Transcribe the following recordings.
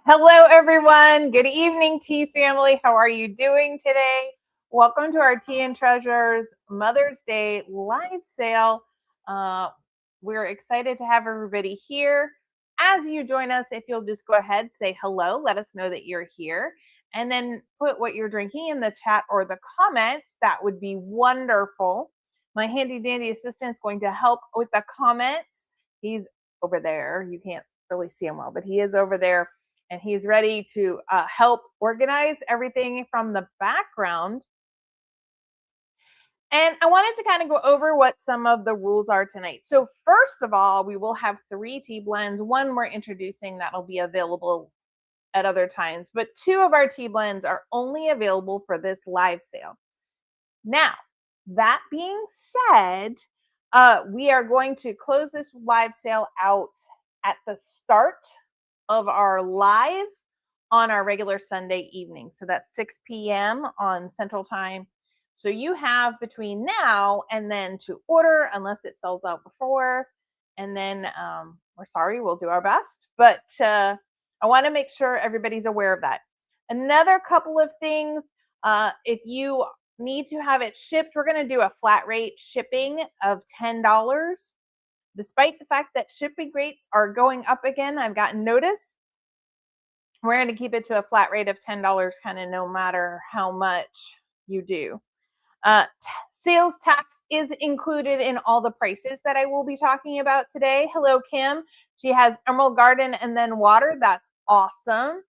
Hello, everyone. Good evening, tea family. How are you doing today? Welcome to our Tea and Treasures Mother's Day live sale. We're excited to have everybody here. As you join us, if you'll just go ahead, say hello, let us know that you're here, and then put what you're drinking in the chat or the comments. That would be wonderful. My handy dandy assistant's going to help with the comments. He's over there. You can't really see him well, but he is over there and he's ready to help organize everything from the background. And I wanted to kind of go over what some of the rules are tonight. So first of all, we will have 3 tea blends. One we're introducing that'll be available at other times, but 2 of our tea blends are only available for this live sale. Now, that being said, we are going to close this live sale out at the start of our live on our regular Sunday evening. So that's 6 p.m. on Central Time. So you have between now and then to order, unless it sells out before. And then we're sorry, we'll do our best. But I want to make sure everybody's aware of that. Another couple of things, if you need to have it shipped, we're going to do a flat rate shipping of $10. Despite the fact that shipping rates are going up again, I've gotten notice. We're going to keep it to a flat rate of $10 kind of no matter how much you do. Sales tax is included in all the prices that I will be talking about today. Hello, Kim. She has Emerald Garden and then water. That's awesome.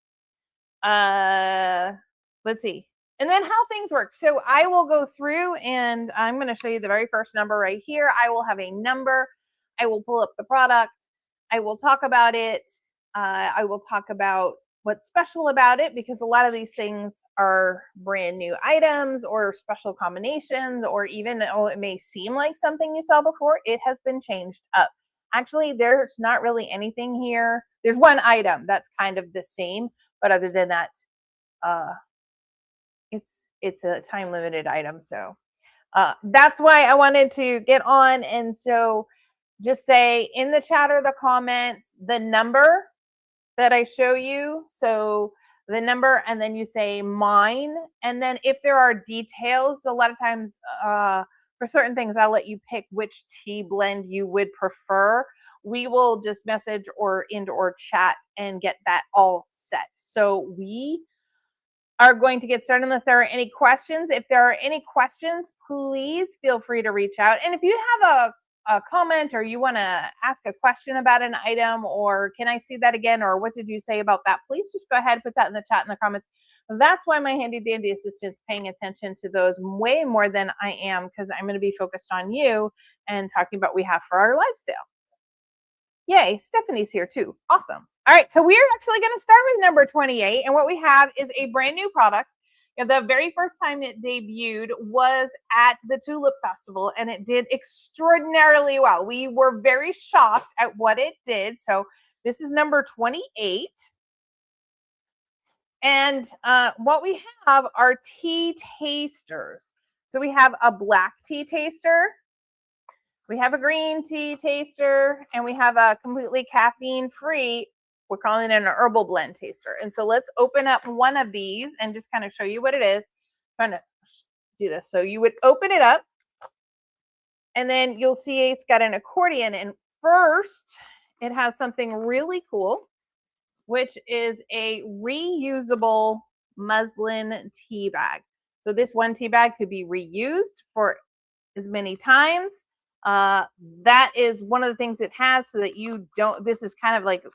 Let's see. And then how things work. So I will go through and I'm going to show you the very first number right here. I will have a number. I will pull up the product. I will talk about it. I will talk about what's special about it, because a lot of these things are brand new items or special combinations, or even though it may seem like something you saw before, it has been changed up. Actually, there's not really anything here. There's one item that's kind of the same, but other than that, it's a time limited item. So that's why I wanted to get on. And so just say in the chat or the comments the number that I show you. So the number, and then you say mine. And then if there are details, a lot of times for certain things, I'll let you pick which tea blend you would prefer. We will just message or chat and get that all set. So we are going to get started unless there are any questions. If there are any questions, please feel free to reach out. And if you have a comment or you want to ask a question about an item, or can I see that again, or what did you say about that, please just go ahead and put that in the chat in the comments. That's why my handy dandy assistant's paying attention to those way more than I am, because I'm going to be focused on you and talking about what we have for our live sale. Yay, Stephanie's here too. Awesome. All right, so we're actually going to start with number 28, and what we have is a brand new product. The very first time it debuted was at the Tulip Festival, and it did extraordinarily well. We were very shocked at what it did. So this is number 28. And what we have are tea tasters. So we have a black tea taster, we have a green tea taster, and we have a completely caffeine-free, we're calling it an herbal blend taster. And so let's open up one of these and just kind of show you what it is. I'm trying to do this. So you would open it up, and then you'll see it's got an accordion. And first, it has something really cool, which is a reusable muslin tea bag. So this one tea bag could be reused for as many times. That is one of the things it has, so that you don't, this is kind of like,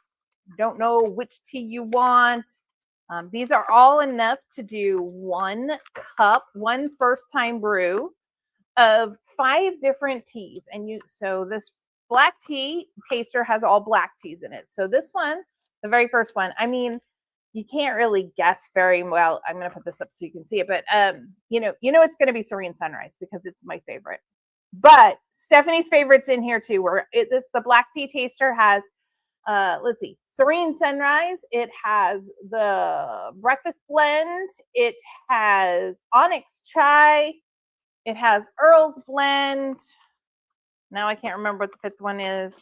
don't know which tea you want. These are all enough to do 1 cup, one first time brew of 5 different teas. And so this black tea taster has all black teas in it. So this one, the very first one, I mean, you can't really guess very well. I'm going to put this up so you can see it, but you know it's going to be Serene Sunrise because it's my favorite. But Stephanie's favorites in here too. The black tea taster has, let's see, Serene Sunrise. It has the breakfast blend. It has Onyx Chai. It has Earl's blend. Now I can't remember what the 5th one is.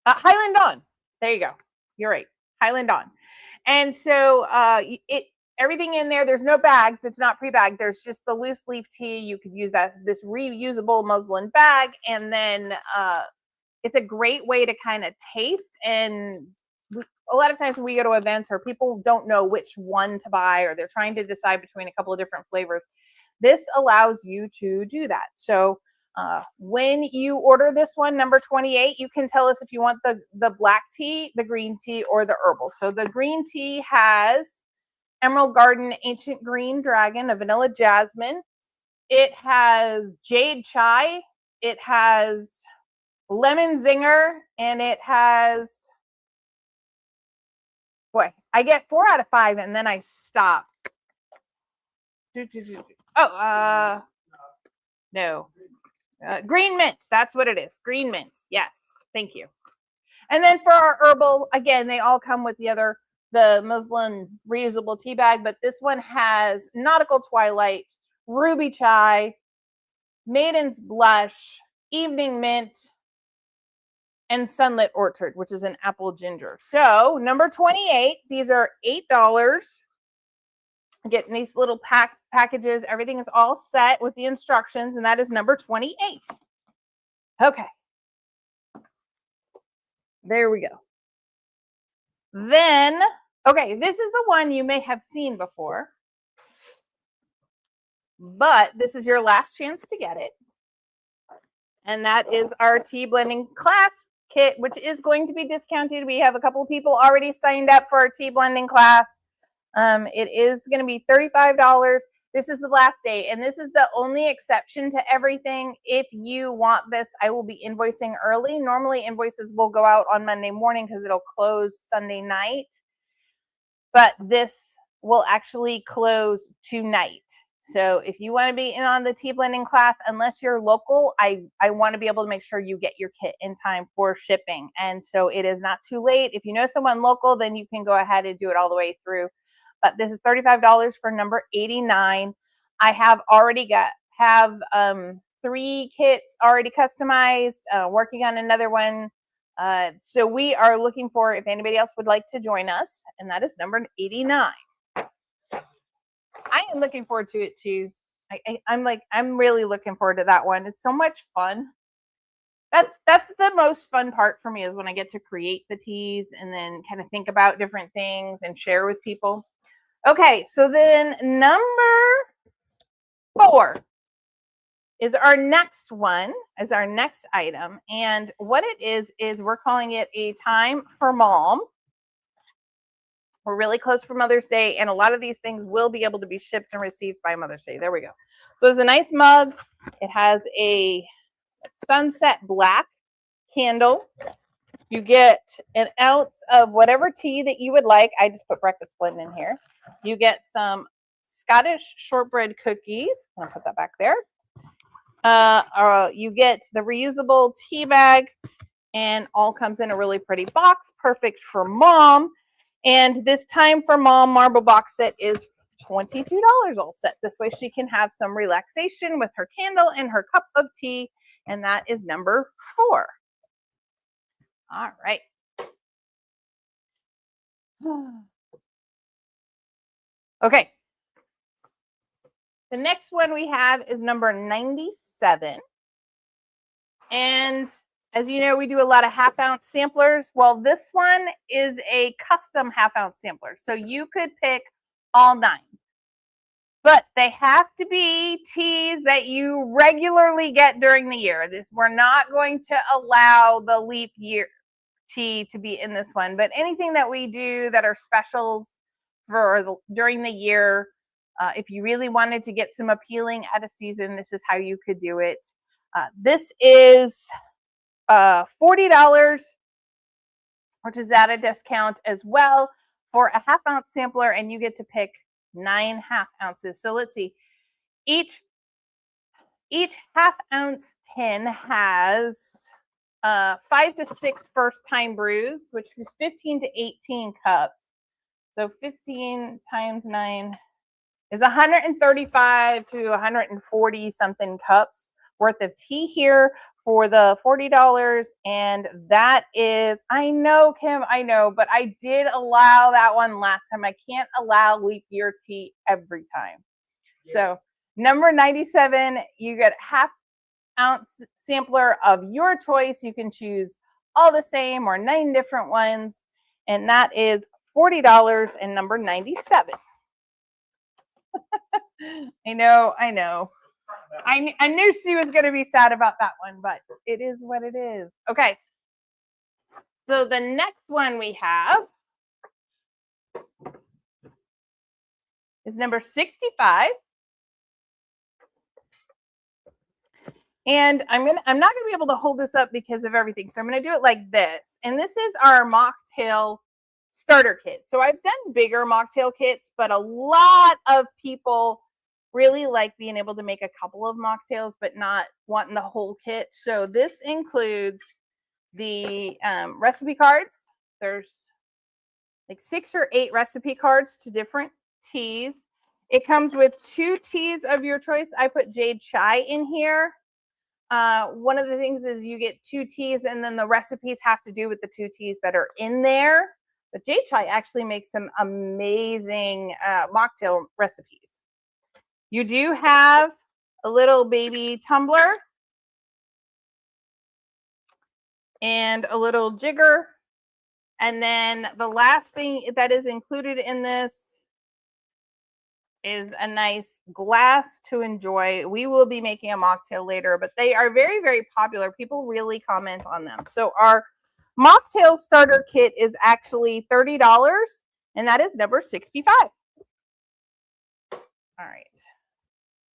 Highland Dawn. There you go. You're right. Highland On. And so everything in there, there's no bags. It's not pre-bagged. There's just the loose leaf tea. You could use this reusable muslin bag. And then it's a great way to kind of taste. And a lot of times when we go to events or people don't know which one to buy, or they're trying to decide between a couple of different flavors, this allows you to do that. So when you order this one, number 28, you can tell us if you want the black tea, the green tea, or the herbal. So the green tea has Emerald Garden Ancient Green Dragon, a vanilla jasmine. It has jade chai. It has lemon zinger, and it has, boy, I get 4 out of 5 and then I stop. Oh, no. Green mint, that's what it is. Green mint, yes, thank you. And then for our herbal, again, they all come with the muslin reusable tea bag, but this one has Nautical Twilight, Ruby Chai, Maiden's Blush, Evening Mint, and Sunlit Orchard, which is an apple ginger. So number 28, these are $8. Getting these little packages. Everything is all set with the instructions, and that is number 28. Okay. There we go. Then, okay, this is the one you may have seen before, but this is your last chance to get it. And that is our tea blending class kit, which is going to be discounted. We have a couple of people already signed up for our tea blending class. It is going to be $35. This is the last day, and this is the only exception to everything. If you want this, I will be invoicing early. Normally, invoices will go out on Monday morning because it'll close Sunday night, but this will actually close tonight. So if you want to be in on the tea blending class, unless you're local, I want to be able to make sure you get your kit in time for shipping. And so it is not too late. If you know someone local, then you can go ahead and do it all the way through. But this is $35 for number 89. I have already have 3 kits already customized, working on another one. So we are looking for if anybody else would like to join us, and that is number 89. I am looking forward to it too. I'm really looking forward to that one. It's so much fun. That's the most fun part for me, is when I get to create the teas and then kind of think about different things and share with people. Okay, so then number 4 is our next one, is our next item. And what it is we're calling it a time for mom. We're really close for Mother's Day, and a lot of these things will be able to be shipped and received by Mother's Day. There we go. So it's a nice mug. It has a sunset black candle. You get an ounce of whatever tea that you would like. I just put breakfast blend in here. You get some Scottish shortbread cookies. I'm going to put that back there. You get the reusable tea bag, and all comes in a really pretty box, perfect for mom. And this time for mom marble box set is $22 all set. This way she can have some relaxation with her candle and her cup of tea. And that is number 4. All right. Okay. The next one we have is number 97. And as you know, we do a lot of half-ounce samplers. Well, this one is a custom half-ounce sampler. So you could pick all 9. But they have to be teas that you regularly get during the year. We're not going to allow the leap year tea to be in this one. But anything that we do that are specials for during the year, if you really wanted to get some appealing at a season, this is how you could do it. This is $40, which is at a discount as well, for a half-ounce sampler, and you get to pick 9 half ounces. So let's see. Each half-ounce tin has 5 to 6 first-time brews, which is 15 to 18 cups. So 15 times 9 is 135 to 140 something cups worth of tea here for the $40. And that is, I know, Kim, I know, but I did allow that one last time. I can't allow leap year tea every time. Yeah. So number 97, you get half ounce sampler of your choice. You can choose all the same or 9 different ones. And that is $40 and number 97. I know. I knew she was going to be sad about that one, but it is what it is. Okay. So the next one we have is number 65. And I'm not going to be able to hold this up because of everything. So I'm going to do it like this. And this is our mocktail starter kit. So I've done bigger mocktail kits, but a lot of people really like being able to make a couple of mocktails, but not wanting the whole kit. So this includes the recipe cards. There's like 6 or 8 recipe cards to different teas. It comes with 2 teas of your choice. I put jade chai in here. One of the things is you get 2 teas and then the recipes have to do with the 2 teas that are in there. But jade chai actually makes some amazing mocktail recipes. You do have a little baby tumbler and a little jigger. And then the last thing that is included in this is a nice glass to enjoy. We will be making a mocktail later, but they are very, very popular. People really comment on them. So our mocktail starter kit is actually $30, and that is number 65. All right.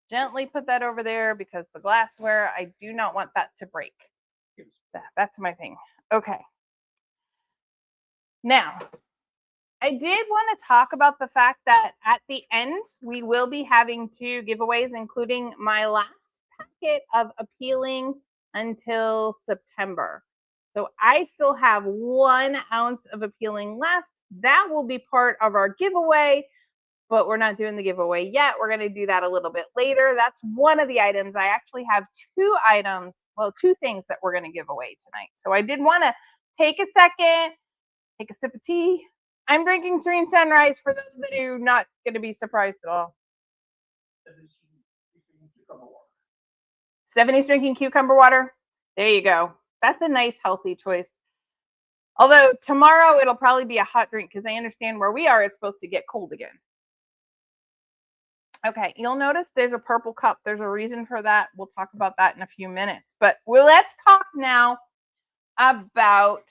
Gently put that over there because the glassware, I do not want that to break. That's my thing. Okay. Now, I did want to talk about the fact that at the end, we will be having 2 giveaways, including my last packet of Appealing until September. So I still have 1 ounce of Appealing left. That will be part of our giveaway, but we're not doing the giveaway yet. We're going to do that a little bit later. That's one of the items. I actually have 2 items, well, 2 things that we're going to give away tonight. So I did want to take a second, take a sip of tea. I'm drinking Serene Sunrise for those that are not going to be surprised at all. Stephanie's drinking cucumber water. There you go. That's a nice, healthy choice. Although tomorrow it'll probably be a hot drink because I understand where we are, it's supposed to get cold again. Okay, you'll notice there's a purple cup. There's a reason for that. We'll talk about that in a few minutes. But let's talk now about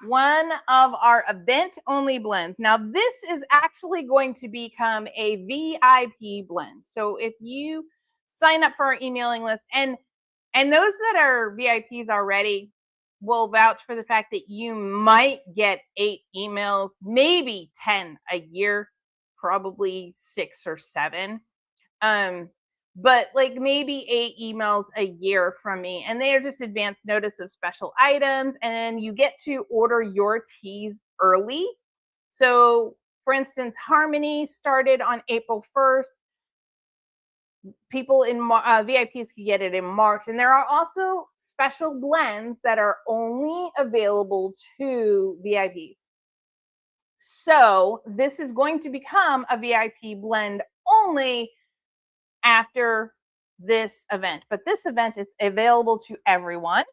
one of our event-only blends. Now, this is actually going to become a VIP blend. So if you sign up for our emailing list, and those that are VIPs already will vouch for the fact that you might get 8 emails, maybe 10 a year, probably 6 or 7. But like maybe 8 emails a year from me, and they are just advance notice of special items, and you get to order your teas early. So for instance, Harmony started on April 1st. People in VIPs can get it in March, and there are also special blends that are only available to VIPs. So this is going to become a VIP blend only after this event, but this event is available to everyone.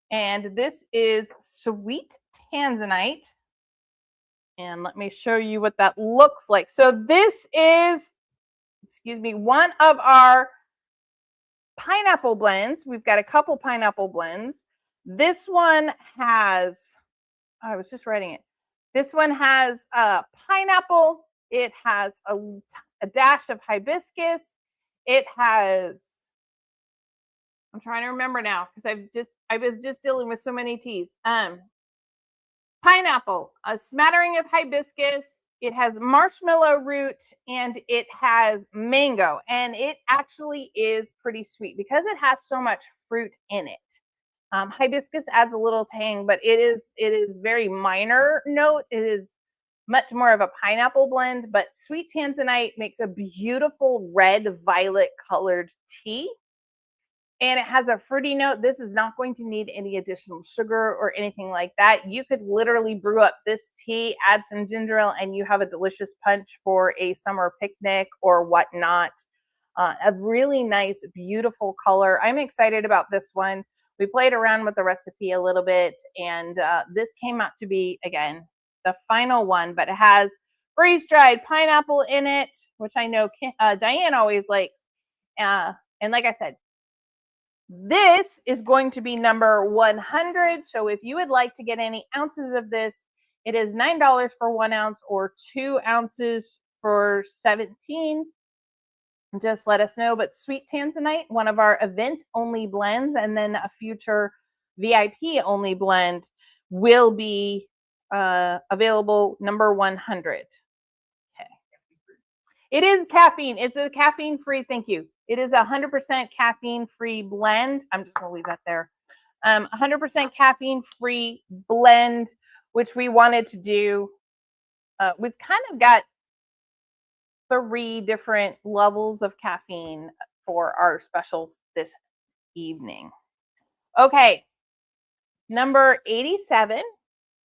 And this is Sweet Tanzanite. And let me show you what that looks like. So this is, one of our pineapple blends. We've got a couple pineapple blends. This one has, I was just writing it. This one has pineapple. It has a dash of hibiscus. It has, I'm trying to remember now because I was just dealing with so many teas. Pineapple, a smattering of hibiscus. It has marshmallow root, and it has mango, and it actually is pretty sweet because it has so much fruit in it. Hibiscus adds a little tang, but it is very minor note. It is much more of a pineapple blend, but Sweet Tanzanite makes a beautiful red violet colored tea. and it has a fruity note. This is not going to need any additional sugar or anything like that. You could literally brew up this tea, add some ginger ale, and you have a delicious punch for a summer picnic or whatnot. A really nice, beautiful color. I'm excited about this one. We played around with the recipe a little bit, and this came out to be, again, the final one, but it has freeze-dried pineapple in it, which I know Diane always likes. And like I said, this is going to be number 100. So if you would like to get any ounces of this, it is $9 for 1 ounce or 2 ounces for $17. Just let us know. But Sweet Tanzanite, one of our event only blends, and then a future VIP only blend will be available number 100. Okay. It is caffeine. It's a caffeine free. Thank you. It is 100% caffeine free blend. I'm just going to leave that there. 100% caffeine free blend, which we wanted to do. We've kind of got 3 different levels of caffeine for our specials this evening. Okay, number 87,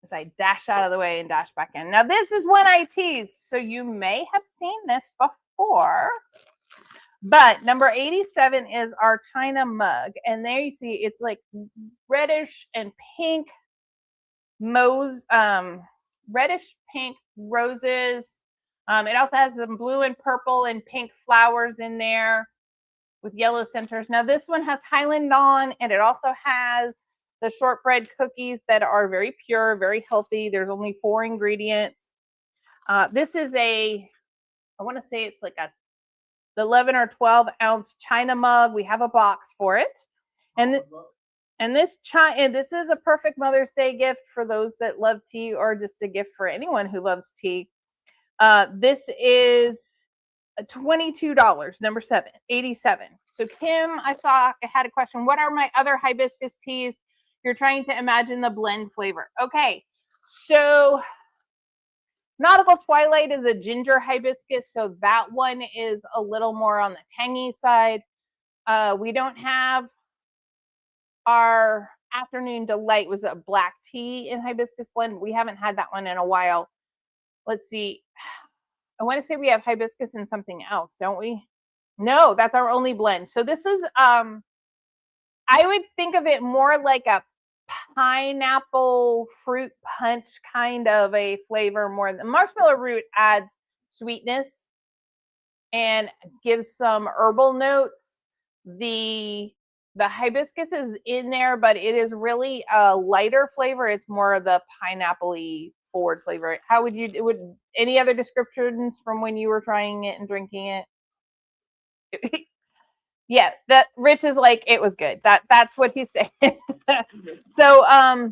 as I dash out of the way and dash back in. Now, this is one I teased, so you may have seen this before, but number 87 is our China mug. And there you see it's like reddish and pink reddish pink roses. It also has some blue and purple and pink flowers in there with yellow centers. Now this one has Highland Dawn, and it also has the shortbread cookies that are very pure, very healthy. There's only 4 ingredients. This is I want to say it's like the 11 or 12 ounce China mug. We have a box for it. And this is a perfect Mother's Day gift for those that love tea, or just a gift for anyone who loves tea. This is $22, number 87. So Kim, I had a question. What are my other hibiscus teas? You're trying to imagine the blend flavor. Okay, so Nautical Twilight is a ginger hibiscus, so that one is a little more on the tangy side. We don't have our Afternoon Delight, was a black tea in hibiscus blend. We haven't had that one in a while. Let's see. I want to say we have hibiscus and something else, don't we? No, that's our only blend. So this is, I would think of it more like a pineapple fruit punch kind of a flavor more. The marshmallow root adds sweetness and gives some herbal notes. The hibiscus is in there, but it is really a lighter flavor. It's more of the pineapple-y forward flavor. How would any other descriptions from when you were trying it and drinking it? Yeah, that Rich is like, it was good. That's what he's saying. So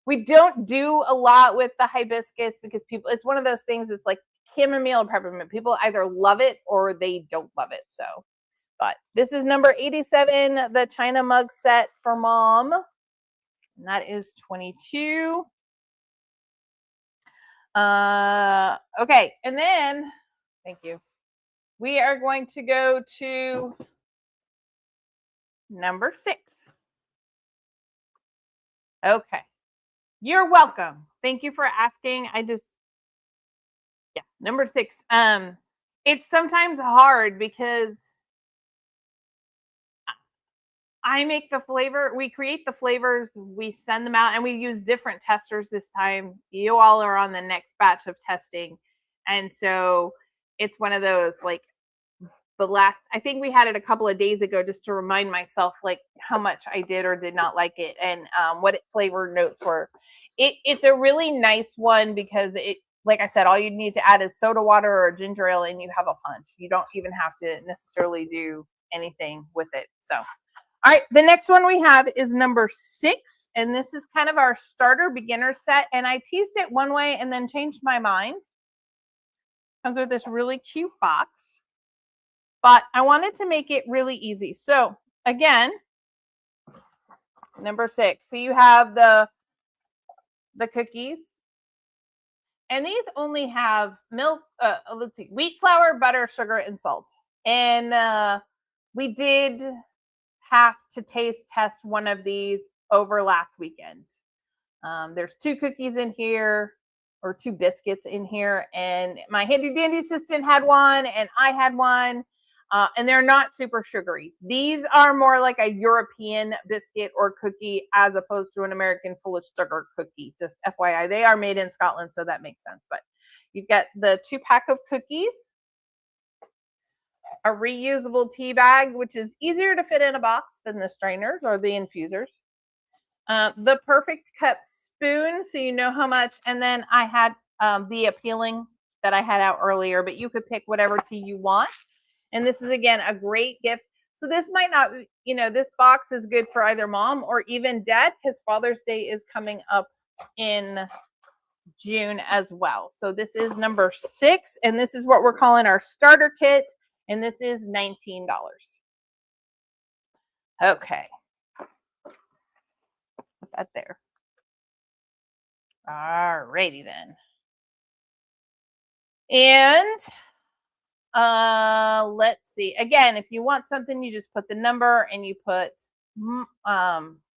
we don't do a lot with the hibiscus because it's one of those things. It's like chamomile and peppermint. People either love it or they don't love it. So, but this is number 87, the China mug set for mom. And that is 22. Okay, and then, thank you. We are going to go to number 6. Okay, you're welcome. Thank you for asking. Number 6. It's sometimes hard because I make the flavor, we create the flavors, we send them out, and we use different testers this time. You all are on the next batch of testing. And so it's one of those, like, I think we had it a couple of days ago just to remind myself like how much I did or did not like it, and what flavor notes were. It's a really nice one because like I said, all you need to add is soda water or ginger ale and you have a punch. You don't even have to necessarily do anything with it. So, all right, the next one we have is number 6, and this is kind of our starter beginner set, and I teased it one way and then changed my mind. Comes with this really cute box. But I wanted to make it really easy. So again, number 6. So you have the cookies. And these only have milk, let's see, wheat flour, butter, sugar, and salt. And we did have to taste test one of these over last weekend. There's 2 cookies in here, or 2 biscuits in here, and my handy dandy assistant had one and I had one, and they're not super sugary. These are more like a European biscuit or cookie as opposed to an American full of sugar cookie. Just FYI, they are made in Scotland, so that makes sense. But you've got the 2-pack of cookies, a reusable tea bag, which is easier to fit in a box than the strainers or the infusers. The perfect cup spoon, so you know how much. And then I had the appealing that I had out earlier, but you could pick whatever tea you want. And this is, again, a great gift. So this might not, this box is good for either mom or even dad, because Father's Day is coming up in June as well. So this is number 6, and this is what we're calling our starter kit, and this is $19. Okay. Put that there. All righty then. And let's see. Again, if you want something, you just put the number and you put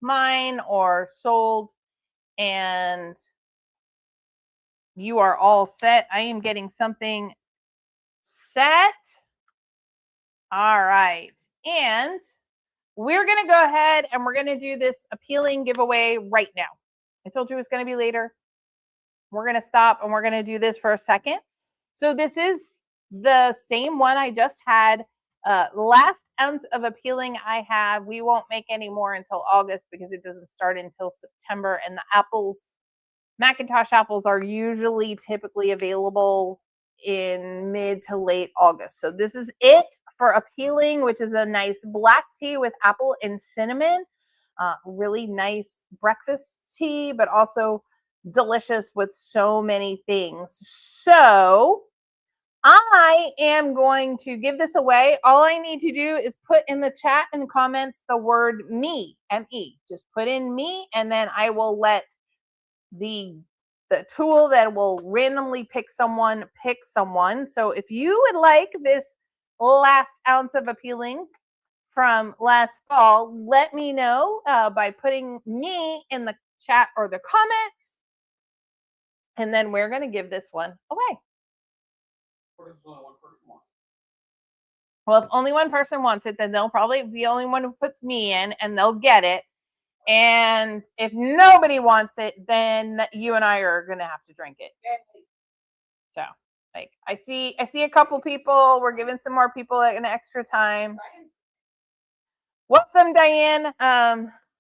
mine or sold, and you are all set. I am getting something set. All right. And we're going to go ahead and we're going to do this appealing giveaway right now. I told you it was going to be later. We're going to stop and we're going to do this for a second. So this is the same one I just had. Last ounce of appealing I have. We won't make any more until August because it doesn't start until September. And the apples, Macintosh apples, are usually typically available in mid to late August. So this is it for appealing, which is a nice black tea with apple and cinnamon. Really nice breakfast tea, but also delicious with so many things. So I am going to give this away. All I need to do is put in the chat and comments the word me, M-E. Just put in me, and then I will let the tool that will randomly pick someone. So if you would like this last ounce of appealing from last fall, let me know by putting me in the chat or the comments, and then we're going to give this one away. Well, if only one person wants it, then they'll probably be the only one who puts me in, and they'll get it. And if nobody wants it, then you and I are going to have to drink it. So, like, I see a couple people. We're giving some more people an extra time. Welcome, Diane.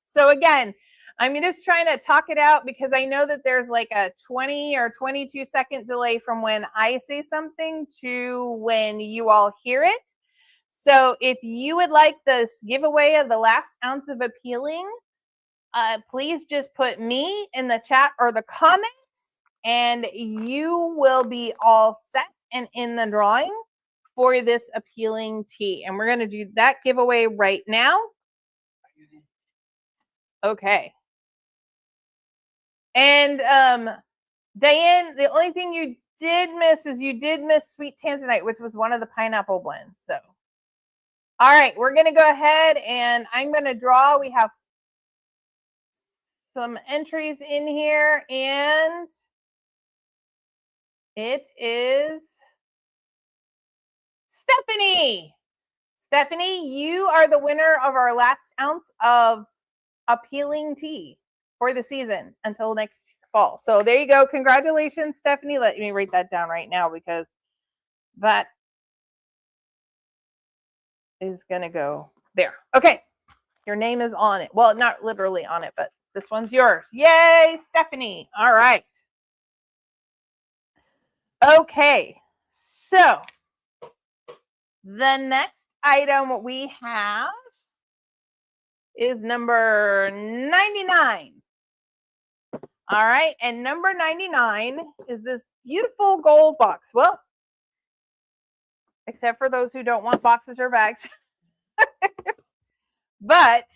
So again, I'm just trying to talk it out because I know that there's like a 20 or 22 second delay from when I say something to when you all hear it. So if you would like this giveaway of the last ounce of appealing, please just put me in the chat or the comments, and you will be all set and in the drawing for this appealing tea. And we're going to do that giveaway right now. Okay. And Diane, the only thing you did miss is you did miss Sweet Tanzanite, which was one of the pineapple blends. So, all right, we're going to go ahead and I'm going to draw. We have some entries in here, and it is Stephanie. Stephanie, you are the winner of our last ounce of appealing tea for the season until next fall. So there you go. Congratulations, Stephanie. Let me write that down right now because that is going to go there. Okay. Your name is on it. Well, not literally on it, but this one's yours. Yay, Stephanie. All right. Okay. So the next item we have is number 99. All right. And number 99 is this beautiful gold box. Well, except for those who don't want boxes or bags. But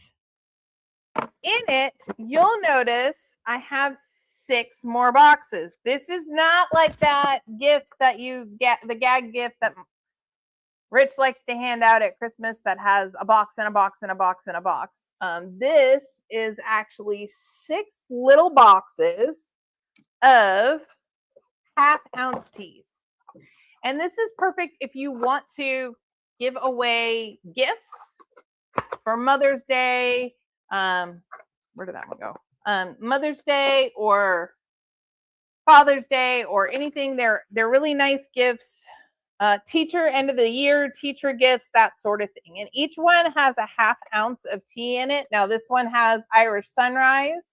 in it, you'll notice I have 6 more boxes. This is not like that gift that you get, the gag gift that Rich likes to hand out at Christmas that has a box and a box and a box and a box. This is actually 6 little boxes of half-ounce teas. And this is perfect if you want to give away gifts for Mother's Day. Where did that one go? Mother's Day or Father's Day or anything. They're really nice gifts. Teacher end of the year, teacher gifts, that sort of thing. And each one has a half-ounce of tea in it. Now this one has Irish Sunrise.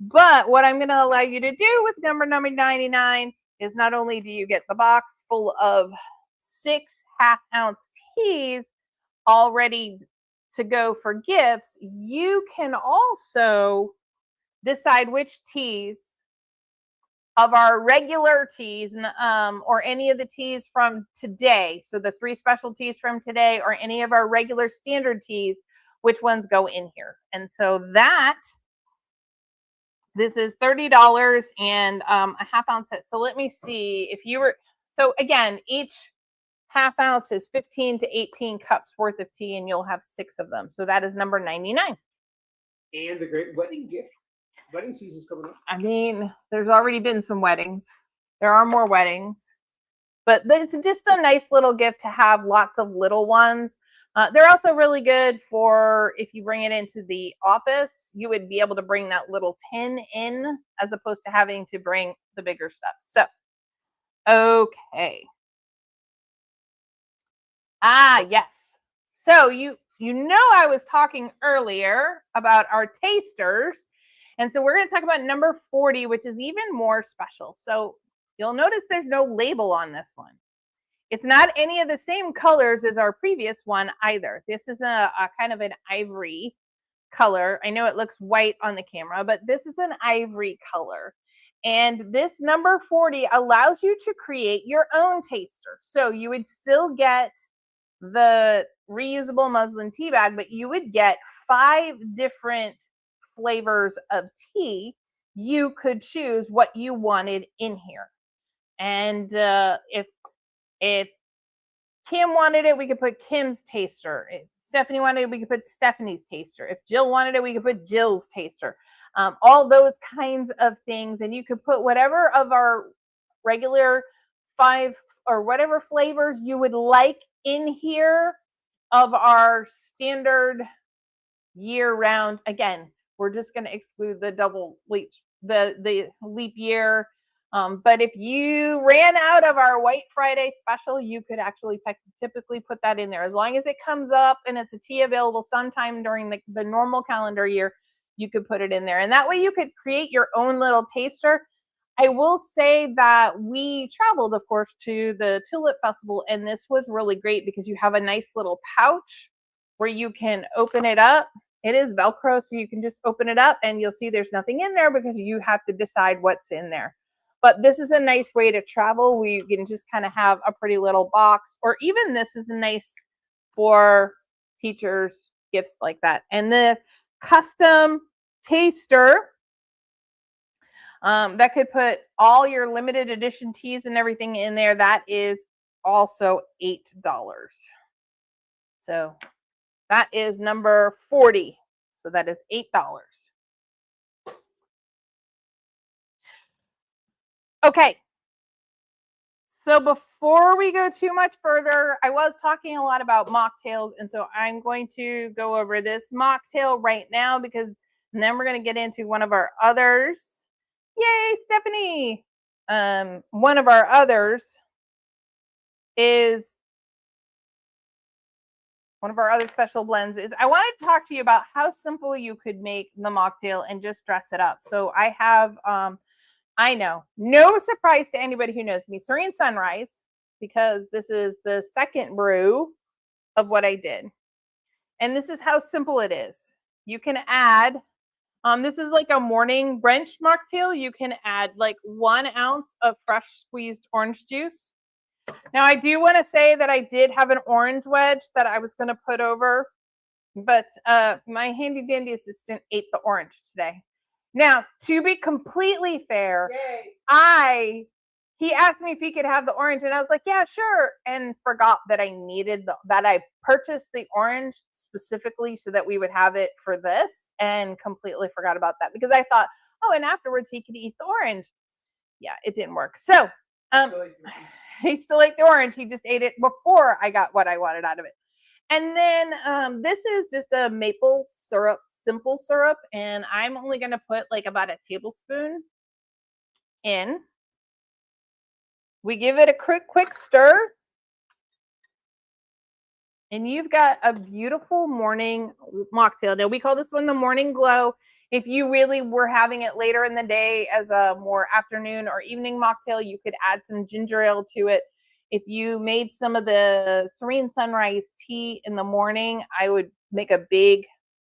But what I'm going to allow you to do with number 99 is not only do you get the box full of 6 half-ounce teas all ready to go for gifts, you can also decide which teas of our regular teas or any of the teas from today, so the 3 special teas from today or any of our regular standard teas, which ones go in here. And so this is $30 and a half-ounce set. So let me see if you were, so again, each half-ounce is 15 to 18 cups worth of tea, and you'll have 6 of them. So that is number 99. And the great wedding gift. Wedding season's coming up. I mean, there's already been some weddings. There are more weddings. But it's just a nice little gift to have lots of little ones. They're also really good for if you bring it into the office, you would be able to bring that little tin in as opposed to having to bring the bigger stuff. So, okay. Yes. So you know I was talking earlier about our tasters. And so we're going to talk about number 40, which is even more special. So you'll notice there's no label on this one. It's not any of the same colors as our previous one either. This is a kind of an ivory color. I know it looks white on the camera, but this is an ivory color. And this number 40 allows you to create your own taster. So you would still get the reusable muslin tea bag, but you would get 5 different flavors of tea. You could choose what you wanted in here. And if Kim wanted it, we could put Kim's taster. If Stephanie wanted it, we could put Stephanie's taster. If Jill wanted it, we could put Jill's taster. All those kinds of things. And you could put whatever of our regular 5 or whatever flavors you would like in here of our standard year-round. Again, we're just going to exclude the double leap, the leap year. But if you ran out of our White Friday special, you could actually typically put that in there. As long as it comes up and it's a tea available sometime during the normal calendar year, you could put it in there. And that way you could create your own little taster. I will say that we traveled, of course, to the Tulip Festival, and this was really great because you have a nice little pouch where you can open it up. It is Velcro, so you can just open it up and you'll see there's nothing in there because you have to decide what's in there. But this is a nice way to travel where you can just kind of have a pretty little box, or even this is nice for teachers, gifts like that. And the custom taster that could put all your limited edition teas and everything in there, that is also $8. So that is number 40. So that is $8. Okay. So before we go too much further, I was talking a lot about mocktails, and so I'm going to go over this mocktail right now and then we're going to get into one of our others. Yay, Stephanie! One of our others is one of our other special blends is I wanted to talk to you about how simple you could make the mocktail and just dress it up. So I have, I know, no surprise to anybody who knows me, Serene Sunrise, because this is the second brew of what I did. And this is how simple it is. You can add, this is like a morning brunch mocktail. You can add like 1 ounce of fresh squeezed orange juice. Now, I do want to say that I did have an orange wedge that I was going to put over, but my handy dandy assistant ate the orange today. Now, to be completely fair, I he asked me if he could have the orange, and I was like, yeah, sure. And forgot that that I purchased the orange specifically so that we would have it for this, and completely forgot about that because I thought, oh, and afterwards he could eat the orange. Yeah, it didn't work. So he still ate the orange. He just ate it before I got what I wanted out of it. And then this is just a maple syrup, simple syrup, and I'm only going to put like about a tablespoon in. We give it a quick stir. And you've got a beautiful morning mocktail. Now, we call this one the Morning Glow. If you really were having it later in the day as a more afternoon or evening mocktail, you could add some ginger ale to it. If you made some of the Serene Sunrise tea in the morning, I would make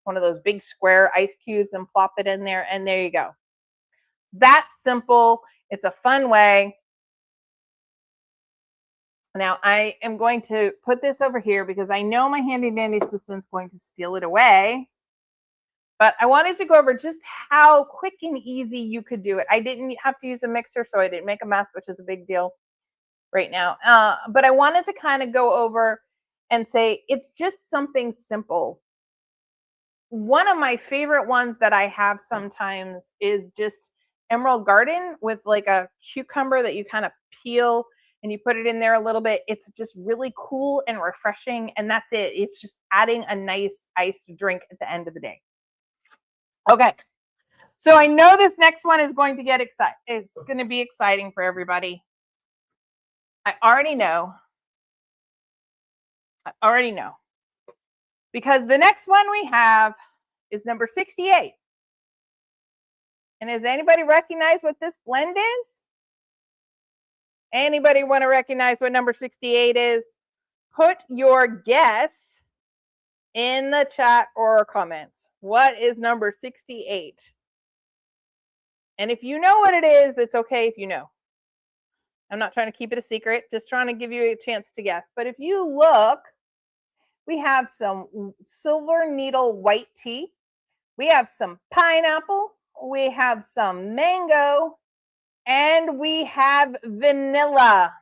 one of those big square ice cubes and plop it in there, and there you go. That's simple. It's a fun way. Now I am going to put this over here because I know my handy dandy assistant's going to steal it away. But I wanted to go over just how quick and easy you could do it. I didn't have to use a mixer, so I didn't make a mess, which is a big deal right now. But I wanted to kind of go over and say it's just something simple. One of my favorite ones that I have sometimes is just Emerald Garden with like a cucumber that you kind of peel and you put it in there a little bit. It's just really cool and refreshing, and that's it. It's just adding a nice iced drink at the end of the day. Okay, so I know this next one is going to get exciting. It's going to be exciting for everybody. I already know. Because the next one we have is number 68. And does anybody recognize what this blend is? Anybody want to recognize what number 68 is? Put your guess in the chat or comments. What is number 68? And if you know what it is, it's okay if you know. I'm not trying to keep it a secret, just trying to give you a chance to guess. But if you look, we have some silver needle white tea. We have some pineapple. We have some mango. And we have vanilla.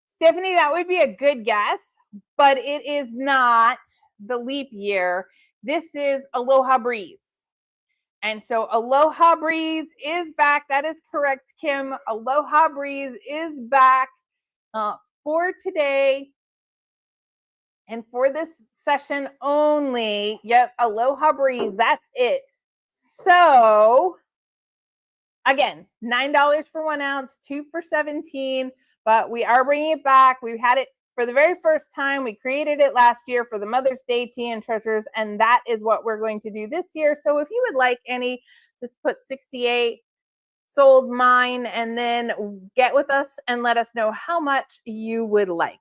Stephanie, that would be a good guess, but it is not the leap year. This is Aloha Breeze. And so Aloha Breeze is back. That is correct, Kim. Aloha Breeze is back for today and for this session only. Yep, Aloha Breeze, that's it. So again, $9 for 1 ounce, 2 for $17, but we are bringing it back. We've had it for the very first time. We created it last year for the Mother's Day Tea and Treasures, and that is what we're going to do this year. So if you would like any, just put 68, sold mine, and then get with us and let us know how much you would like.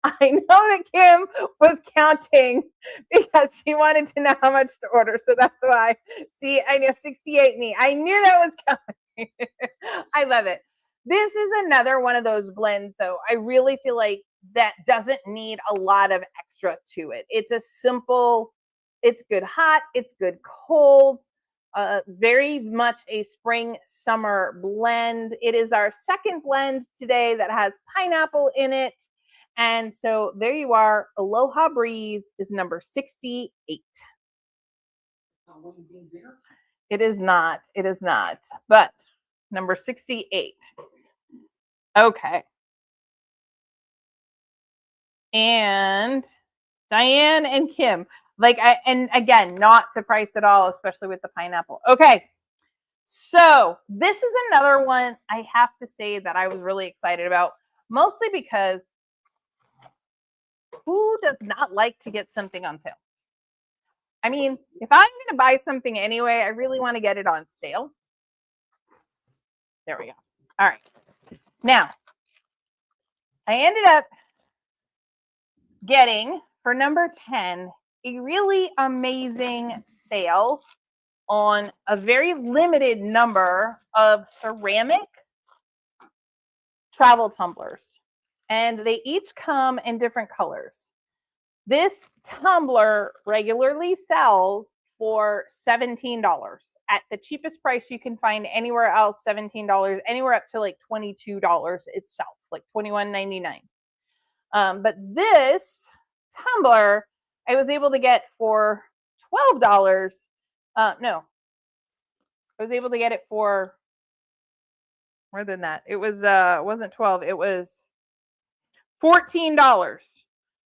I know that Kim was counting because she wanted to know how much to order. So that's why. See, I know 68 me. I knew that was coming. I love it. This is another one of those blends, though. I really feel like that doesn't need a lot of extra to it. It's a simple, it's good hot, it's good cold. Very much a spring summer blend. It is our second blend today that has pineapple in it. And so there you are. Aloha Breeze is number 68. It is not. It is not. But number 68. Okay. And Diane and Kim. And again, not surprised at all, especially with the pineapple. Okay, so this is another one I have to say that I was really excited about, mostly because who does not like to get something on sale? I mean, if I'm going to buy something anyway, I really want to get it on sale. There we go. All right. Now, I ended up getting, for number 10, a really amazing sale on a very limited number of ceramic travel tumblers. And they each come in different colors. This tumbler regularly sells for $17 at the cheapest price you can find anywhere else. $17, anywhere up to like $22 itself, like $21.99. But this tumbler I was able to get for $12. No, I was able to get it for more than that. It was wasn't 12, it was $14.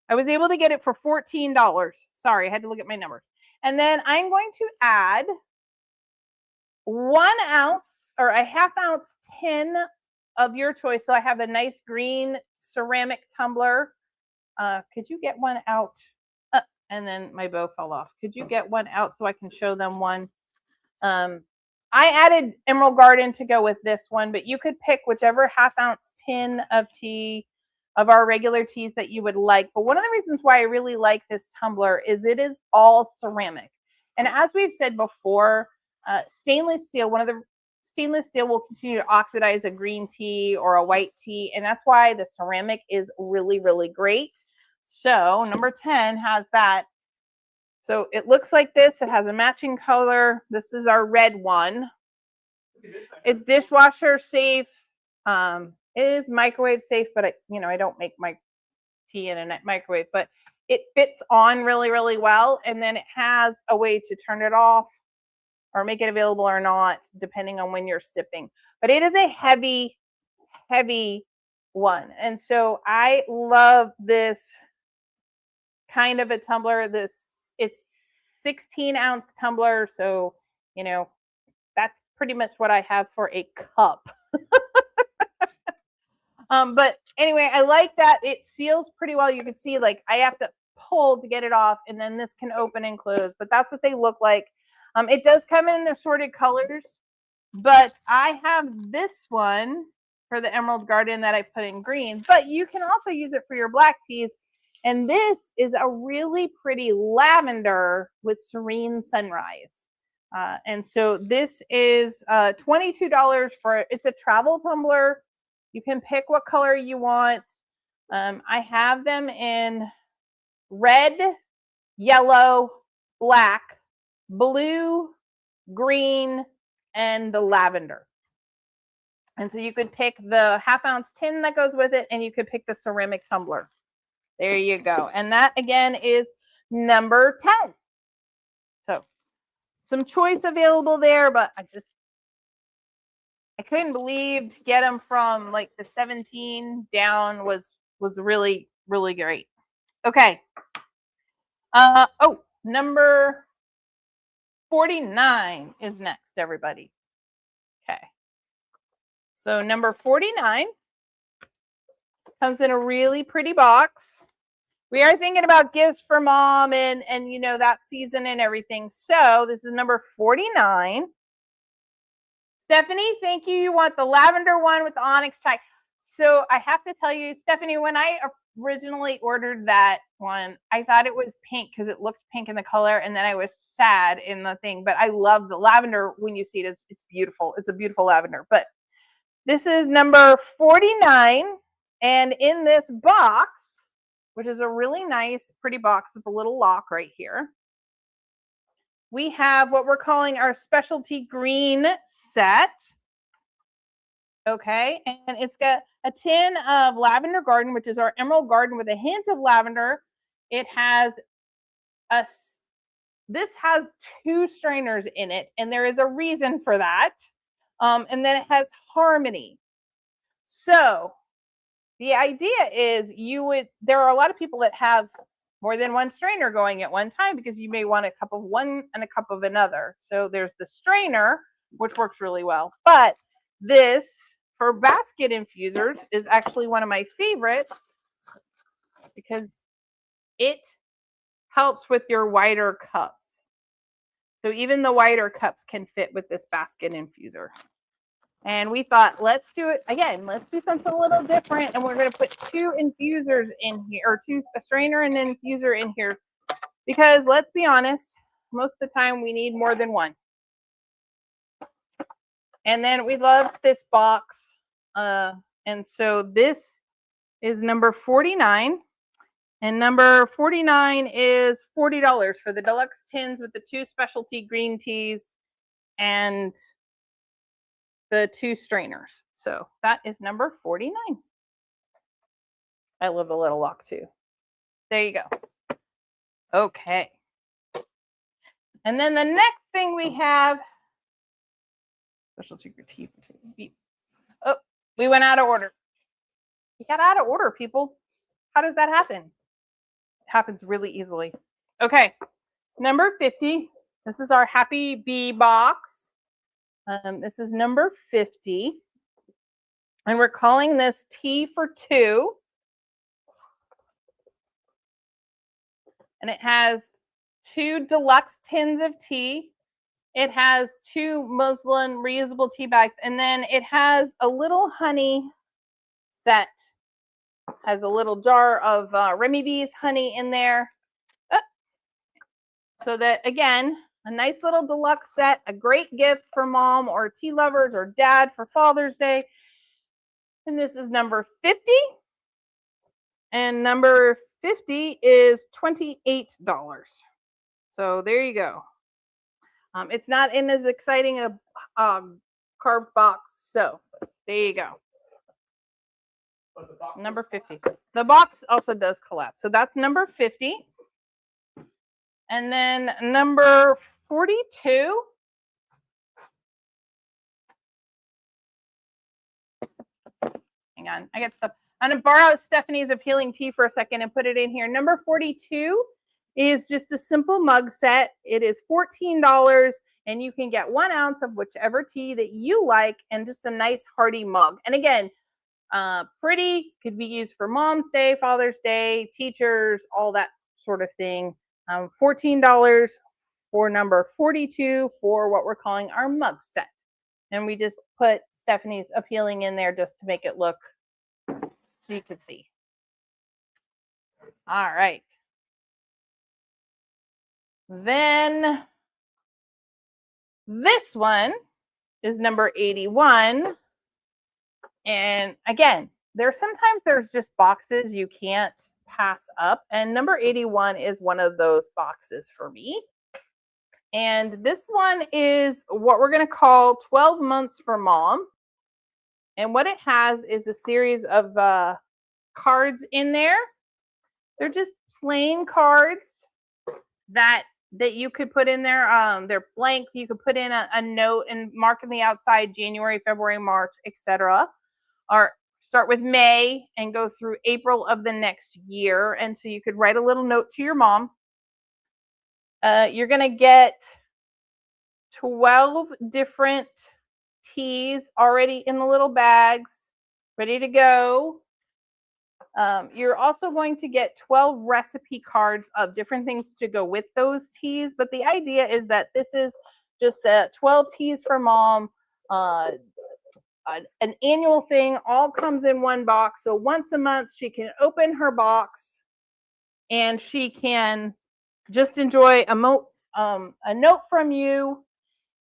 I was able to get it for $14. Sorry, I had to look at my numbers. And then I'm going to add 1 ounce or a ½ ounce tin of your choice. So I have a nice green ceramic tumbler. Could you get one out? And then my bow fell off. Could you get one out so I can show them one? I added Emerald Garden to go with this one, but you could pick whichever ½ ounce tin of tea of our regular teas that you would like. But one of the reasons why I really like this tumbler is it is all ceramic. And as we've said before, stainless steel, stainless steel will continue to oxidize a green tea or a white tea. And that's why the ceramic is really, really great. So number 10 has that. So it looks like this. It has a matching color. This is our red one. It's dishwasher safe. It is microwave safe, but I don't make my tea in a microwave, but it fits on really, really well. And then it has a way to turn it off or make it available or not, depending on when you're sipping. But it is a heavy, heavy one. And so I love this kind of a tumbler. It's 16-ounce tumbler. So, that's pretty much what I have for a cup. But anyway, I like that it seals pretty well. You can see like I have to pull to get it off, and then this can open and close, but that's what they look like. It does come in assorted colors, but I have this one for the Emerald Garden that I put in green, but you can also use it for your black teas. And this is a really pretty lavender with serene sunrise. And so this is $22 it's a travel tumbler. You can pick what color you want. I have them in red, yellow, black, blue, green, and the lavender. And so you could pick the ½ ounce tin that goes with it, and you could pick the ceramic tumbler. There you go. And that again is number 10. So some choice available there, but I couldn't believe to get them from like the 17 down was really, really great. Okay. Number 49 is next, everybody. Okay. So number 49 comes in a really pretty box. We are thinking about gifts for mom and that season and everything. So this is number 49. Stephanie, thank you. You want the lavender one with the onyx tie. So I have to tell you, Stephanie, when I originally ordered that one, I thought it was pink because it looked pink in the color, and then I was sad in the thing. But I love the lavender when you see it. It's beautiful. It's a beautiful lavender. But this is number 49, and in this box, which is a really nice, pretty box with a little lock right here, we have what we're calling our specialty green set. Okay, and it's got a tin of Lavender Garden, which is our Emerald Garden with a hint of lavender. It has this has 2 strainers in it, and there is a reason for that. And then it has Harmony. So the idea is there are a lot of people that have more than one strainer going at one time because you may want a cup of one and a cup of another. So there's the strainer, which works really well. But this, for basket infusers, is actually one of my favorites because it helps with your wider cups. So even the wider cups can fit with this basket infuser. And we thought, let's do it again. Let's do something a little different. And we're going to put 2 infusers in here, or a strainer and an infuser in here. Because let's be honest, most of the time we need more than one. And then we loved this box. And so this is number 49. And number 49 is $40 for the deluxe tins with the 2 specialty green teas and the 2 strainers. So that is number 49. I love the little lock too. There you go. Okay. And then the next thing we have, specialty tea. Oh, we went out of order. We got out of order, people. How does that happen? It happens really easily. Okay, number 50. This is our Happy Bee box. This is number 50. And we're calling this Tea for Two. And it has 2 deluxe tins of tea. It has 2 muslin reusable tea bags. And then it has a little honey set. Has a little jar of Remy Bee's honey in there. So that, again, a nice little deluxe set, a great gift for mom or tea lovers or dad for Father's Day. And this is number 50. And number 50 is $28. So there you go. It's not in as exciting a carved box. So there you go. Number 50. The box also does collapse. So that's number 50. And then number 42. Hang on, I got stuff. I'm going to borrow Stephanie's appealing tea for a second and put it in here. Number 42 is just a simple mug set. It is $14, and you can get 1 ounce of whichever tea that you like and just a nice hearty mug. And again, pretty, could be used for Mom's Day, Father's Day, teachers, all that sort of thing. $14 for number 42 for what we're calling our mug set. And we just put Stephanie's appealing in there just to make it look so you could see. All right. Then this one is number 81. And again, there's just boxes you can't pass up. And number 81 is one of those boxes for me. And this one is what we're going to call 12 months for mom. And what it has is a series of cards in there. They're just plain cards that you could put in there. They're blank. You could put in a note and mark on the outside January, February, March, etc. Or start with May and go through April of the next year. And so you could write a little note to your mom. You're going to get 12 different teas already in the little bags, ready to go. You're also going to get 12 recipe cards of different things to go with those teas. But the idea is that this is just 12 teas for mom, an annual thing, all comes in one box. So once a month, she can open her box and she can just enjoy a note from you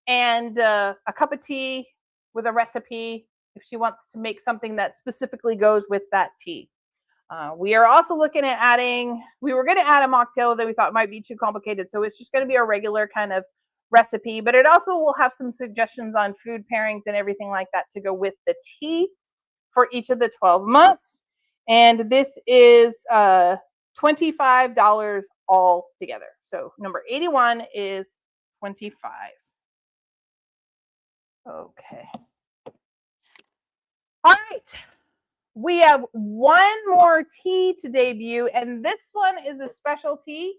and a cup of tea with a recipe if she wants to make something that specifically goes with that tea. We are also looking at adding, we were going to add a mocktail that we thought might be too complicated. So it's just going to be a regular kind of recipe, but it also will have some suggestions on food pairings and everything like that to go with the tea for each of the 12 months. And this is $25 all together. So number 81 is 25. Okay. All right. We have one more tea to debut, and this one is a special tea.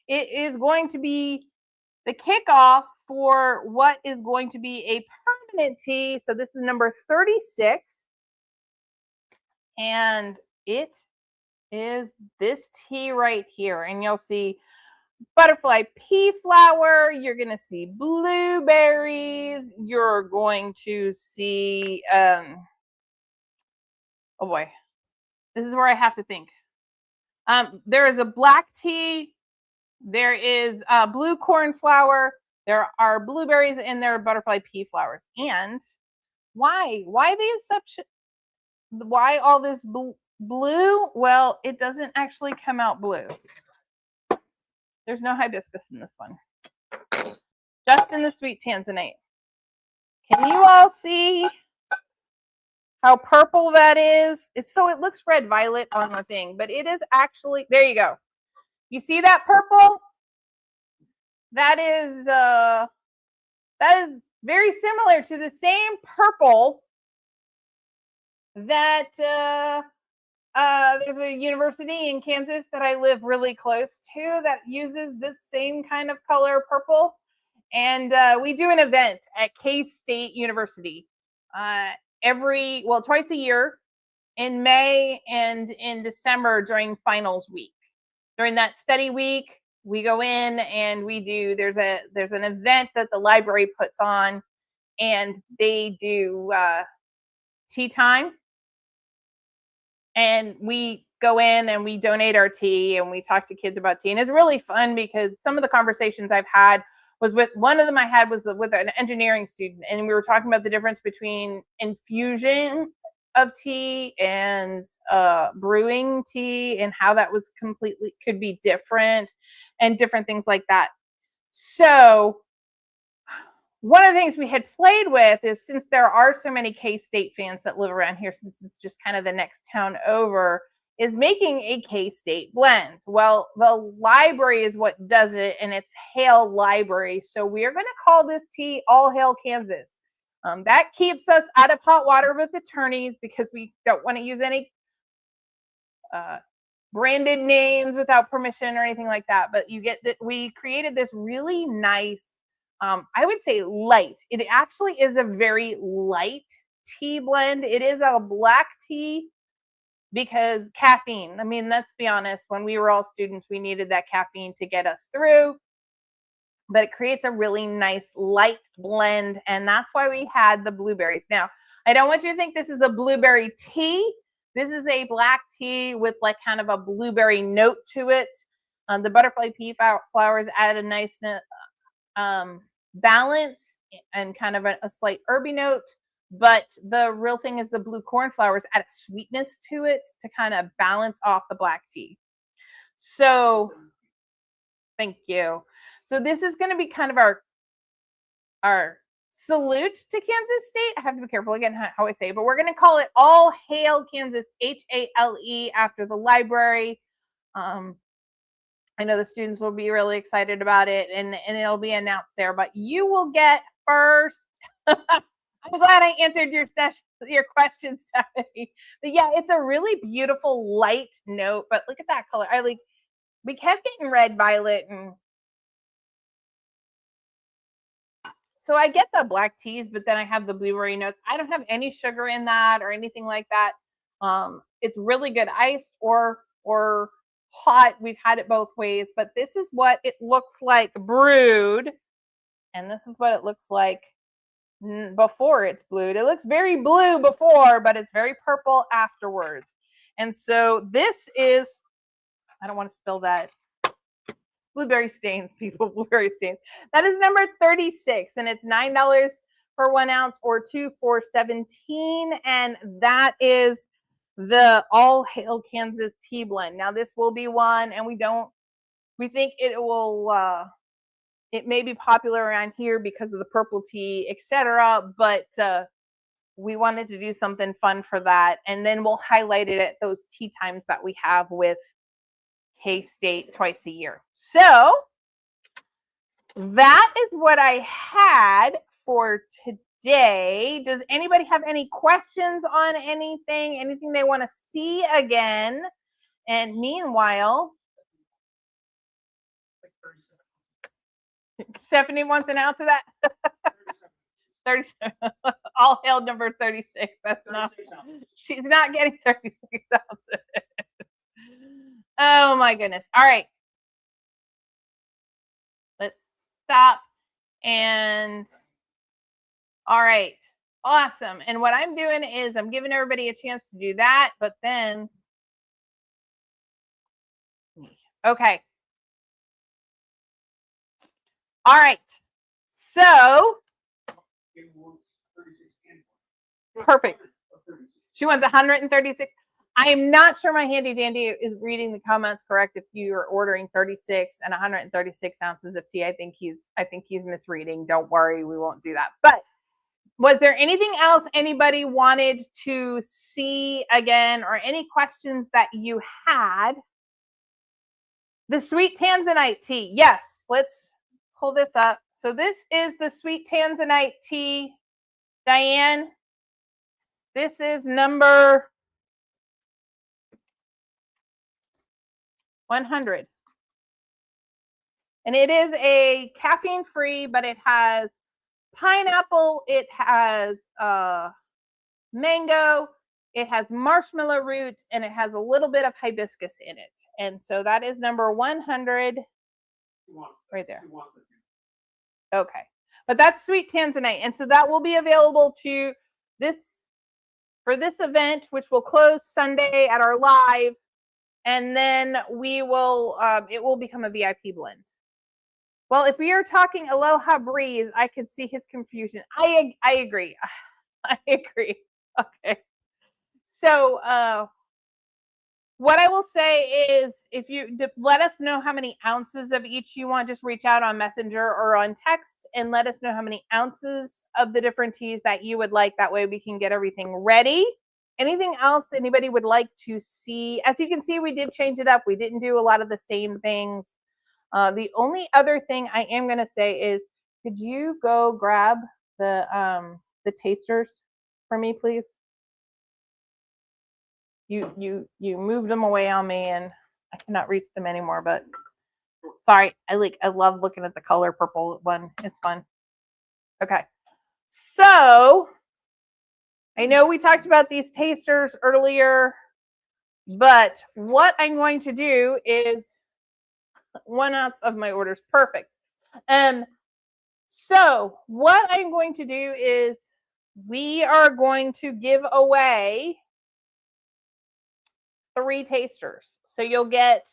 It is going to be the kickoff for what is going to be a permanent tea. So this is number 36, and it is this tea right here. And you'll see butterfly pea flower. You're going to see blueberries. You're going to see, oh boy, this is where I have to think. There is a black tea. There is blue corn flower. There are blueberries and there are butterfly pea flowers. And why the exception? Why all this Blue, well, it doesn't actually come out blue. There's no hibiscus in this one. Just in the sweet tanzanite. Can you all see how purple that is? It's so it looks red violet on the thing, but it is actually, there you go. You see that purple? That is very similar to the same purple that there's a university in Kansas that I live really close to that uses this same kind of color purple. And we do an event at K-State University twice a year in May and in December during finals week. During that study week, we go in and there's an event that the library puts on, and they do tea time. And we go in and we donate our tea and we talk to kids about tea. And it's really fun because some of the conversations I've had was with one of them I had was with an engineering student, and we were talking about the difference between infusion of tea and brewing tea and how that was could be different and different things like that. So one of the things we had played with is, since there are so many K-State fans that live around here, since it's just kind of the next town over, is making a K-State blend. Well, the library is what does it, and it's Hail Library. So we're going to call this tea All Hail Kansas. That keeps us out of hot water with attorneys because we don't want to use any branded names without permission or anything like that. But you get that we created this really nice, I would say light. It actually is a very light tea blend. It is a black tea because caffeine. I mean, let's be honest, when we were all students, we needed that caffeine to get us through. But it creates a really nice light blend, and that's why we had the blueberries. Now, I don't want you to think this is a blueberry tea. This is a black tea with like kind of a blueberry note to it. The butterfly pea flowers add a nice balance and kind of a slight herby note. But the real thing is the blue cornflowers add a sweetness to it to kind of balance off the black tea. So, thank you. So this is going to be kind of our salute to Kansas State. I have to be careful again how I say it, but we're going to call it All Hail Kansas, H-A-L-E, after the library. I know the students will be really excited about it, and it'll be announced there, but you will get first. I'm glad I answered your question, Stephanie. But yeah, it's a really beautiful light note, but look at that color. We kept getting red, violet, and so I get the black teas, but then I have the blueberry notes. I don't have any sugar in that or anything like that. It's really good iced or hot. We've had it both ways, but this is what it looks like brewed, and this is what it looks like before it's blued. It looks very blue before, but it's very purple afterwards. And so this is, I don't want to spill that. Blueberry stains, people, blueberry stains. That is number 36, and it's $9 for 1 ounce or 2 for $17. And that is the All Hail Kansas tea blend. Now this will be one, and we think it may be popular around here because of the purple tea, etc. But we wanted to do something fun for that, and then we'll highlight it at those tea times that we have with K-State twice a year. So that is what I had for today. Does anybody have any questions on anything they want to see again? And meanwhile, Stephanie wants an ounce of that. 37. All hail number 36. That's not. She's not getting 36 ounces. Oh my goodness. All right. Let's stop. And all right. Awesome. And what I'm doing is I'm giving everybody a chance to do that, but then okay. All right. So perfect. She wants 136. I'm not sure my handy dandy is reading the comments correct. If you are ordering 36 and 136 ounces of tea, I think he's misreading. Don't worry, we won't do that. But was there anything else anybody wanted to see again, or any questions that you had? The sweet tanzanite tea. Yes, let's pull this up. So this is the sweet tanzanite tea, Diane. This is number 100. And it is a caffeine free, but it has pineapple, it has mango, it has marshmallow root, and it has a little bit of hibiscus in it. And so that is number 100 right there. Okay. But that's sweet tanzanite. And so that will be available to this for this event, which will close Sunday at our live. And then we will, it will become a VIP blend. Well, if we are talking Aloha Breeze, I could see his confusion. I agree. I agree. Okay. So what I will say is, if you let us know how many ounces of each you want, just reach out on Messenger or on text and let us know how many ounces of the different teas that you would like. That way we can get everything ready. Anything else anybody would like to see? As you can see, we did change it up. We didn't do a lot of the same things. The only other thing I am going to say is, could you go grab the tasters for me, please? You moved them away on me and I cannot reach them anymore, but sorry. I love looking at the color purple one. It's fun. Okay. So I know we talked about these tasters earlier, but what I'm going to do is 1 ounce of my orders. Perfect. So what I'm going to do is we are going to give away 3 tasters. So you'll get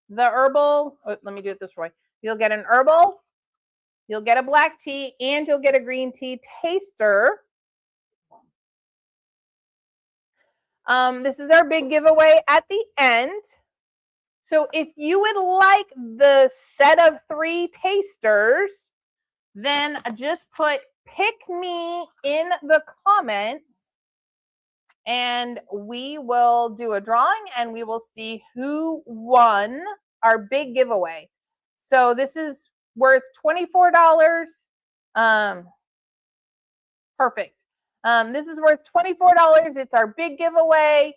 the herbal. Oh, let me do it this way. You'll get an herbal, you'll get a black tea, and you'll get a green tea taster. This is our big giveaway at the end. So if you would like the set of 3 tasters, then just put "pick me" in the comments and we will do a drawing and we will see who won our big giveaway. So this is worth $24. Perfect. This is worth $24. It's our big giveaway.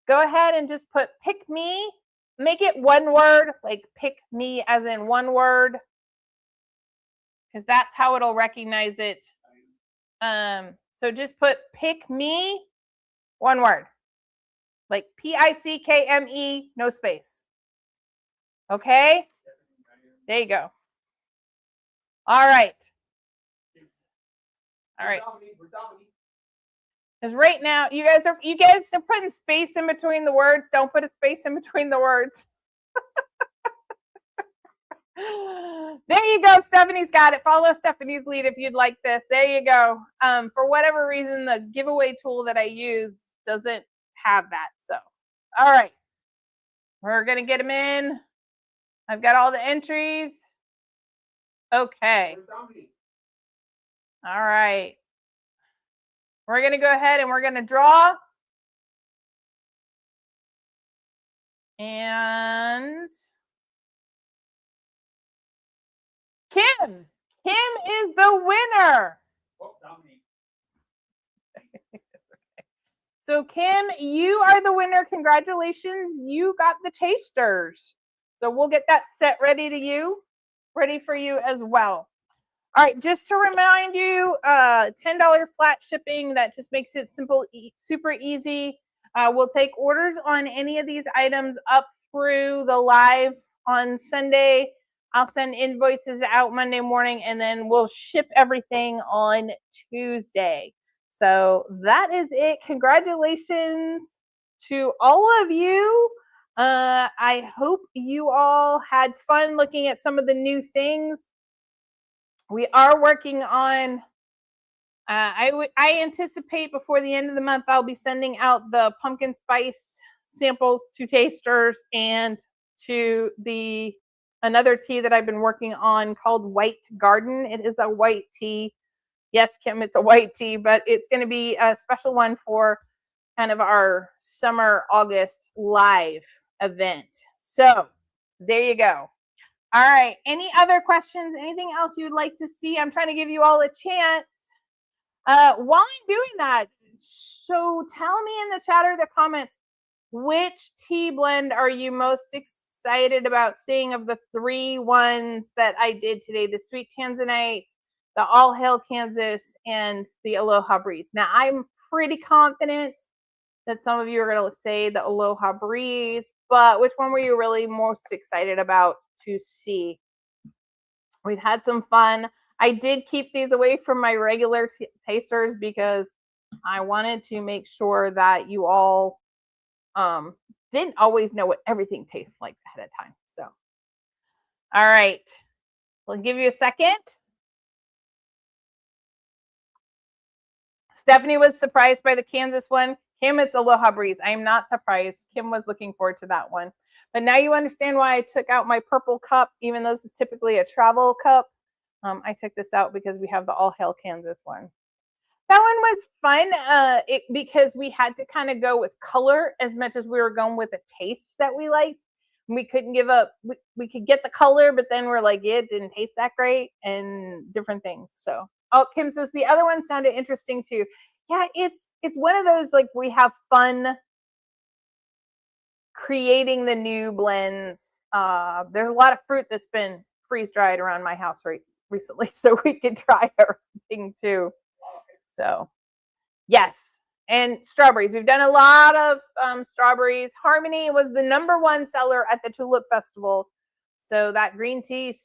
Go ahead and just put "pick me." Make it one word, like "pick me" as in one word, because that's how it'll recognize it. So just put "pick me," one word, like PICKME, no space. Okay, there you go. All right. Because right now you guys are putting space in between the words. Don't put a space in between the words. There you go. Stephanie's got it. Follow Stephanie's lead if you'd like this. There you go. For whatever reason, the giveaway tool that I use doesn't have that. So, all right. We're going to get them in. I've got all the entries. Okay. All right. We're going to go ahead and we're going to draw. And Kim is the winner. So Kim, you are the winner. Congratulations. You got the tasters. So we'll get that set ready for you as well. All right, just to remind you, $10 flat shipping. That just makes it simple, super easy. We'll take orders on any of these items up through the live on Sunday. I'll send invoices out Monday morning, and then we'll ship everything on Tuesday. So that is it. Congratulations to all of you. I hope you all had fun looking at some of the new things. We are working on, I anticipate before the end of the month, I'll be sending out the pumpkin spice samples to tasters and to another tea that I've been working on called White Garden. It is a white tea. Yes, Kim, it's a white tea, but it's going to be a special one for kind of our summer August live event. So there you go. All right. Any other questions? Anything else you would like to see? I'm trying to give you all a chance. While I'm doing that, so tell me in the chat or the comments, which tea blend are you most excited about seeing of the 3 ones that I did today? The Sweet Tanzanite, the All Hail Kansas, and the Aloha Breeze. Now, I'm pretty confident that some of you are going to say the Aloha Breeze, but which one were you really most excited about to see? We've had some fun. I did keep these away from my regular tasters because I wanted to make sure that you all didn't always know what everything tastes like ahead of time. So, all right, we'll give you a second. Stephanie was surprised by the Kansas one. Kim, it's Aloha Breeze. I am not surprised. Kim was looking forward to that one. But now you understand why I took out my purple cup, even though this is typically a travel cup. I took this out because we have the All Hail Kansas one. That one was fun because we had to kind of go with color as much as we were going with a taste that we liked. We couldn't give up. We could get the color, but then we're like, yeah, it didn't taste that great and different things. So, oh, Kim says the other one sounded interesting too. Yeah, it's one of those like we have fun creating the new blends. There's a lot of fruit that's been freeze dried around my house recently, so we could try everything too. So, yes, and strawberries. We've done a lot of strawberries. Harmony was the #1 seller at the Tulip Festival. So that green tea,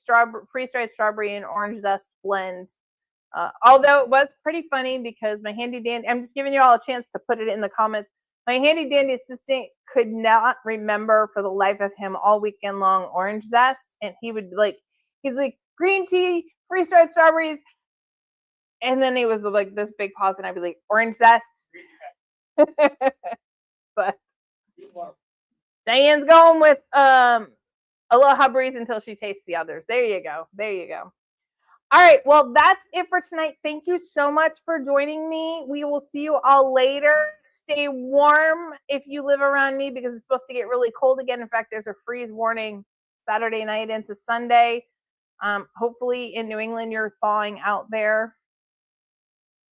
freeze-dried strawberry, and orange zest blend. Although it was pretty funny because my handy dandy, I'm just giving you all a chance to put it in the comments. My handy dandy assistant could not remember for the life of him all weekend long orange zest. And he's like, green tea, freeze-dried strawberries. And then he was like this big pause, and I'd be like, orange zest. But Diane's going with Aloha Breeze until she tastes the others. There you go. There you go. All right. Well, that's it for tonight. Thank you so much for joining me. We will see you all later. Stay warm if you live around me because it's supposed to get really cold again. In fact, there's a freeze warning Saturday night into Sunday. Hopefully in New England, you're thawing out there.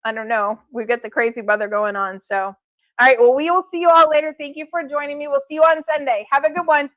I don't know. We've got the crazy weather going on. So, all right. Well, we will see you all later. Thank you for joining me. We'll see you on Sunday. Have a good one.